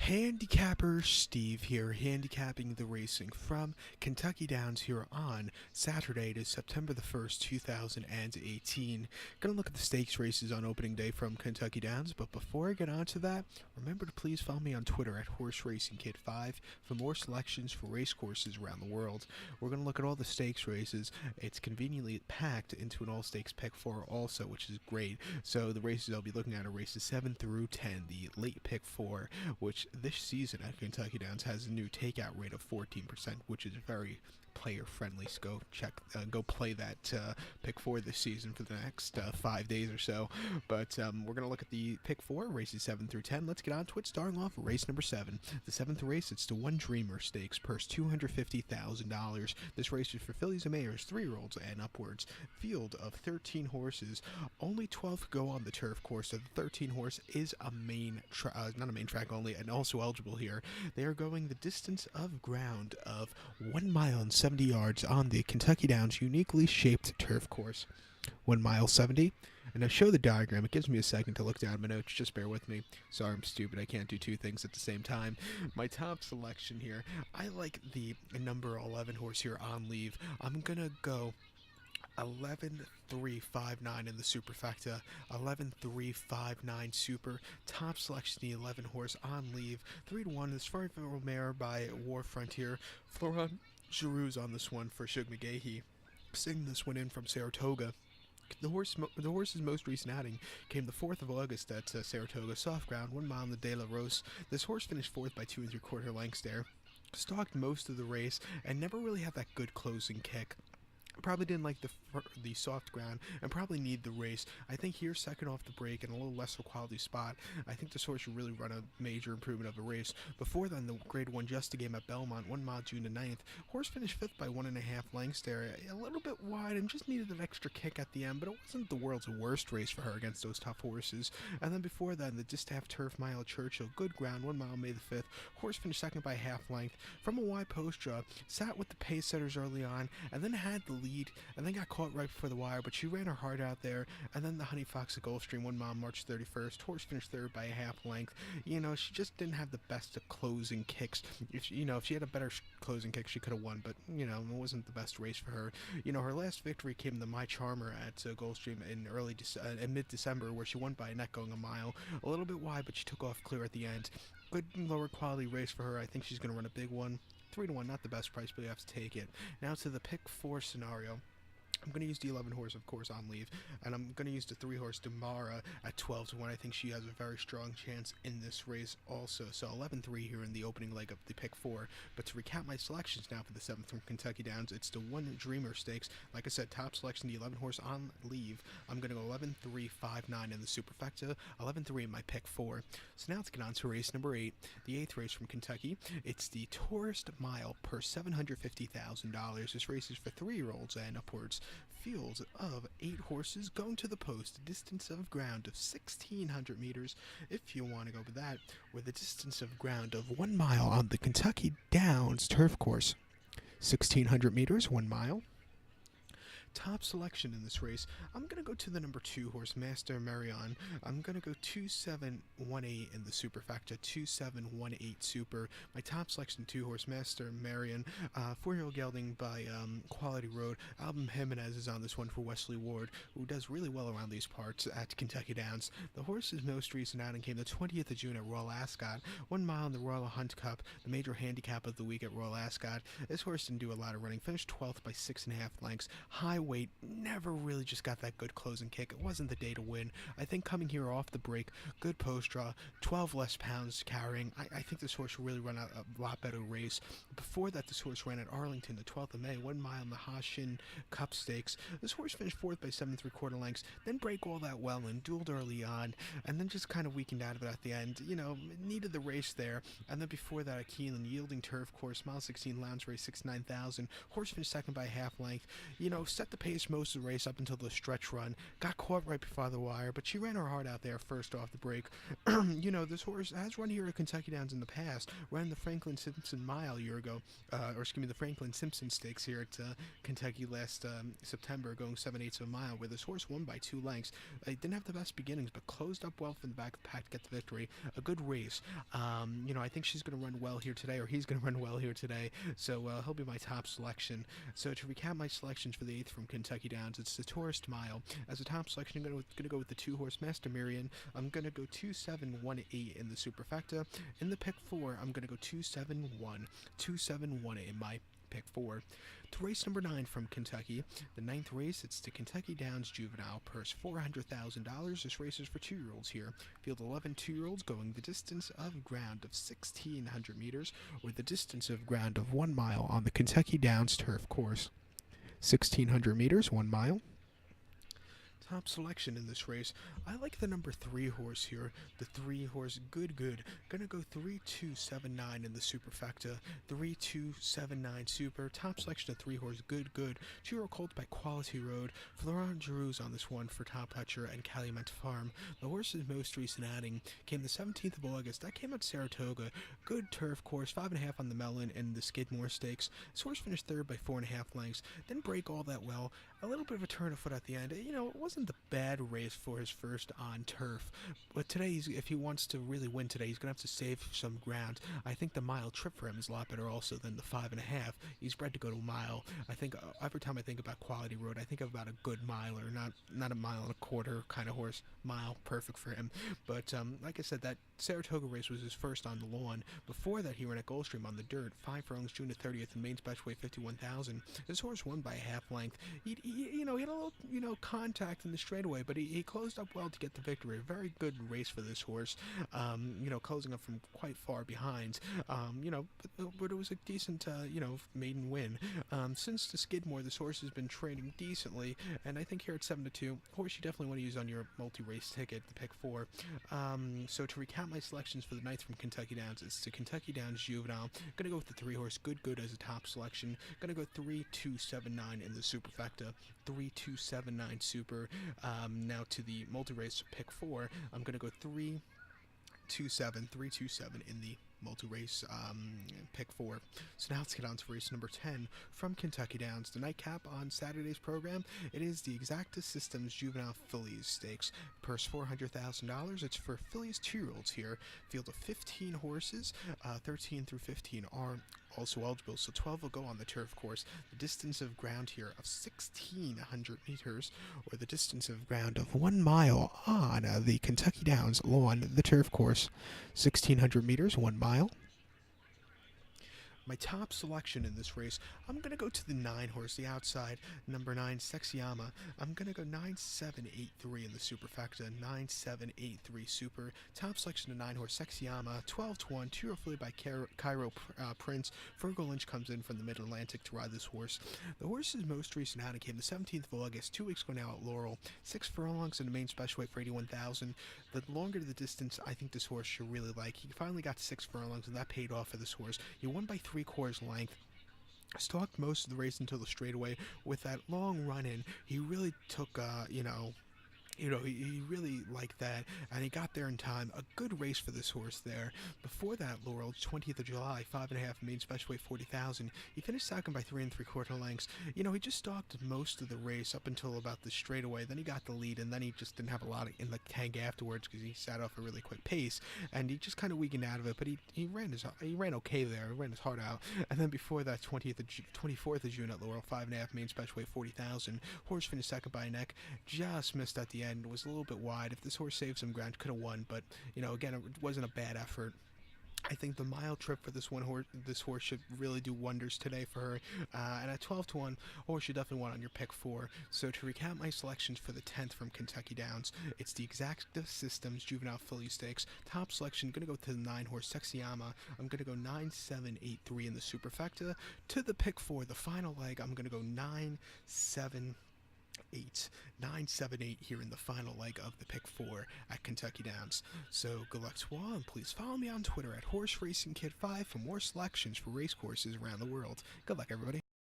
Handicapper Steve here, handicapping the racing from Kentucky Downs here on Saturday to September the 1st, 2018. Gonna look at the stakes races on opening day from Kentucky Downs, but before I get on to that, remember to please follow me on Twitter at HorseRacingKid5 for more selections for race courses around the world. We're gonna look at all the stakes races. It's conveniently packed into an all-stakes pick 4 also, which is great. So the races I'll be looking at are races 7 through 10, the late pick 4, which this season at Kentucky Downs has a new takeout rate of 14%, which is very player friendly. So go play that pick 4 this season for the next 5 days or so. But we're gonna look at the pick 4 races 7 through 10. Let's get on to it. Starting off with race number 7, the 7th race. It's the One Dreamer Stakes, purse $250,000. This race is for fillies and mares, 3-year-olds and upwards. Field of 13 horses. Only 12 go on the turf course, so the 13 horse is a not a main track only, and also eligible here. They are going the distance of ground of 1 mile and 70 yards on the Kentucky Downs uniquely shaped turf course. 1 mile 70. And I show the diagram. It gives me a second to look down my notes. Just bear with me. Sorry, I'm stupid. I can't do two things at the same time. My top selection here, I like the number 11 horse here on leave. I'm going to go 11-3-5-9 in the superfecta. 11-3-5-9 super. Top selection, the 11 horse on leave. 3-1 is Fervent Mare by War Frontier. Florent Giroux's on this one for Shug McGahee. Sing this one in from Saratoga. The horse's most recent outing came the 4th of August at Saratoga, soft ground, 1 mile in the De La Rose. This horse finished 4th by 2 3/4 lengths there. Stalked most of the race and never really had that good closing kick. Probably didn't like the soft ground and probably need the race. I think here, second off the break and a little lesser quality spot, I think this horse should really run a major improvement of a race. Before then, the grade 1 just a game at Belmont, 1 mile June the 9th. Horse finished 5th by 1.5 lengths there. A little bit wide and just needed an extra kick at the end, but it wasn't the world's worst race for her against those tough horses. And then before then, the distaff turf mile at Churchill, good ground, 1 mile May the 5th. Horse finished second by half length. From a wide post draw, sat with the pace setters early on, and then had the lead, and then got caught right before the wire, but she ran her heart out there. And then the Honey Fox at Gulfstream, 1 mile March 31st. Horse finished 3rd by a half length. You know, she just didn't have the best of closing kicks. If she had a better closing kick, she could have won, but, it wasn't the best race for her. Her last victory came in the My Charmer at Gulfstream in mid-December, where she won by a neck going a mile. A little bit wide, but she took off clear at the end. Good lower quality race for her. I think she's going to run a big one. 3-1, not the best price, but you have to take it. Now to the pick 4 scenario. I'm going to use the 11 horse, of course, on leave, and I'm going to use the 3 horse Damara at 12-1. I think she has a very strong chance in this race also. So 11-3 here in the opening leg of the pick 4. But to recap my selections now for the 7th from Kentucky Downs, it's the One Dreamer Stakes. Like I said, top selection, the 11 horse on leave. I'm going to go 11-3-5-9 in the superfecta, 11-3 in my pick 4. So now let's get on to race number 8, the 8th race from Kentucky. It's the Tourist Mile, purse $750,000. This race is for 3-year-olds and upwards. Field of 8 horses going to the post, a distance of ground of 1,600 meters, if you want to go with that, with a distance of ground of 1 mile on the Kentucky Downs turf course. 1,600 meters, 1 mile. Top selection in this race, I'm going to go to the number 2 horse, Master Marion. I'm going to go 2-7-1-8 in the superfecta, 2-7-1-8 super. My top selection, 2 horse, Master Marion, 4-year-old gelding by Quality Road. Album Jimenez is on this one for Wesley Ward, who does really well around these parts at Kentucky Downs. The horse's most recent outing came the 20th of June at Royal Ascot, 1 mile in the Royal Hunt Cup, the major handicap of the week at Royal Ascot. This horse didn't do a lot of running, finished 12th by 6.5 lengths. High weight, never really just got that good closing kick. It wasn't the day to win. I think coming here off the break, good post draw, 12 less pounds carrying. I think this horse will really run a lot better race. Before that, this horse ran at Arlington the 12th of May, 1 mile in the Hashin Cup Stakes. This horse finished 4th by 7 3/4 lengths, then break all that well and dueled early on, and then just kind of weakened out of it at the end. Needed the race there. And then before that, at Keeneland, yielding turf course, mile 16 lounge race, 69,000. Horse finished second by a half length. Set the the pace most of the race up until the stretch run. Got caught right before the wire, but she ran her heart out there first off the break. This horse has run here at Kentucky Downs in the past. Ran the Franklin Simpson Mile a year ago, the Franklin Simpson Stakes here at Kentucky last September, going 7/8 of a mile, where this horse won by 2 lengths. It didn't have the best beginnings, but closed up well from the back of the pack to get the victory. A good race. I think she's going to run well here today, or he's going to run well here today. So he'll be my top selection. So to recap my selections for the 8th from Kentucky Downs, it's the Tourist Mile. As a top selection, I'm going to go with the 2-horse Master Miriam. I'm going to go 2-7-1-8 in the superfecta. In the pick 4, I'm going to go 2-7-1. 2-7-1 in my pick 4. To race number 9 from Kentucky, the 9th race, it's the Kentucky Downs Juvenile Purse, $400,000. This race is for 2-year-olds here. Field 11 2-year-olds going the distance of ground of 1,600 meters, or the distance of ground of 1 mile on the Kentucky Downs turf course. 1,600 meters, 1 mile. Top selection in this race, I like the number 3 horse here, the 3 horse Good. Gonna go 3-2-7-9 in the superfecta, 3-2-7-9 super. Top selection of 3 horse Good. 2-year-old colt by Quality Road. Florent Giroux on this one for Top Hatcher and Calumet Farm. The horse's most recent outing came the 17th of August. That came at Saratoga. Good turf course, 5.5 on the Mellon and the Skidmore Stakes. This horse finished 3rd by 4.5 lengths. Didn't break all that well. A little bit of a turn of foot at the end. It wasn't the bad race for his first on turf, but today, if he wants to really win today, he's gonna have to save some ground. I think the mile trip for him is a lot better also than the 5.5. He's bred to go to a mile. I think every time I think about Quality Road, I think about a good miler, not a mile and a quarter kind of horse. Mile, perfect for him. But like I said, that Saratoga race was his first on the lawn. Before that, he ran at Gulfstream on the dirt, 5 furlongs, June 30th, and main special weight 51,000. This horse won by a half length. He had a little contact in the straightaway, but he closed up well to get the victory. A very good race for this horse. Closing up from quite far behind. But it was a decent maiden win. Since the Skidmore, this horse has been training decently, and I think here at 7-2, horse you definitely want to use on your multi-race ticket, the pick 4. So to recap my selections for the 9th from Kentucky Downs, it's the Kentucky Downs Juvenile. Gonna go with the 3 horse Good as a top selection. Gonna go 3-2-7-9 in the superfecta. 3-2-7-9 super. Now to the multi-race pick 4, I'm gonna go 3-2-7 in the multi-race pick 4. So now let's get on to race number 10 from Kentucky Downs. The nightcap on Saturday's program, it is the Exacta Systems Juvenile Fillies Stakes. Purse $400,000. It's for fillies 2-year-olds here. Field of 15 horses, 13 through 15 are also eligible, so 12 will go on the turf course. The distance of ground here of 1,600 meters, or the distance of ground of 1 mile on the Kentucky Downs lawn, the turf course. 1,600 meters, 1 mile. My top selection in this race, I'm going to go to the 9 horse, the outside, number 9, Sexyama. I'm going to go 9-7-8-3 in the superfecta, 9-7-8-3 super. Top selection of 9 horse, Sexyama, 12-1, 2-year-old filly by Cairo Prince. Virgo Lynch comes in from the Mid-Atlantic to ride this horse. The horse's most recent outing came the 17th of August, 2 weeks ago now at Laurel. 6 furlongs in the main special weight for 81,000. The longer the distance, I think this horse should really like. He finally got 6 furlongs, and that paid off for this horse. He won by 3/4 length. Stalked most of the race until the straightaway. With that long run in, he really took, he really liked that, and he got there in time. A good race for this horse there. Before that, Laurel, 20th of July, 5.5 main special weight 40,000. He finished second by 3 3/4 lengths. He just stalked most of the race up until about the straightaway. Then he got the lead, and then he just didn't have a lot in the tank afterwards because he sat off a really quick pace, and he just kind of weakened out of it. But he ran okay there. He ran his heart out. And then before that, 24th of June at Laurel, 5.5 main special weight 40,000. Horse finished second by a neck, just missed at the end. Was a little bit wide. If this horse saved some ground, could have won, but again, it wasn't a bad effort. I think the mile trip for this horse should really do wonders today for her. And at 12-1, horse should definitely want on your pick 4. So to recap my selections for the 10th from Kentucky Downs, it's the Exacta Systems Juvenile Filly Stakes. Top selection, going to go to the 9 horse Sexyama. I'm going to go 9-7-8-3 in the superfecta. To the pick 4, the final leg, I'm going to go 9-7-8 here in the final leg of the pick 4 at Kentucky Downs. So good luck to all, and please follow me on Twitter at HorseRacingKid5 for more selections for race courses around the world. Good luck, everybody.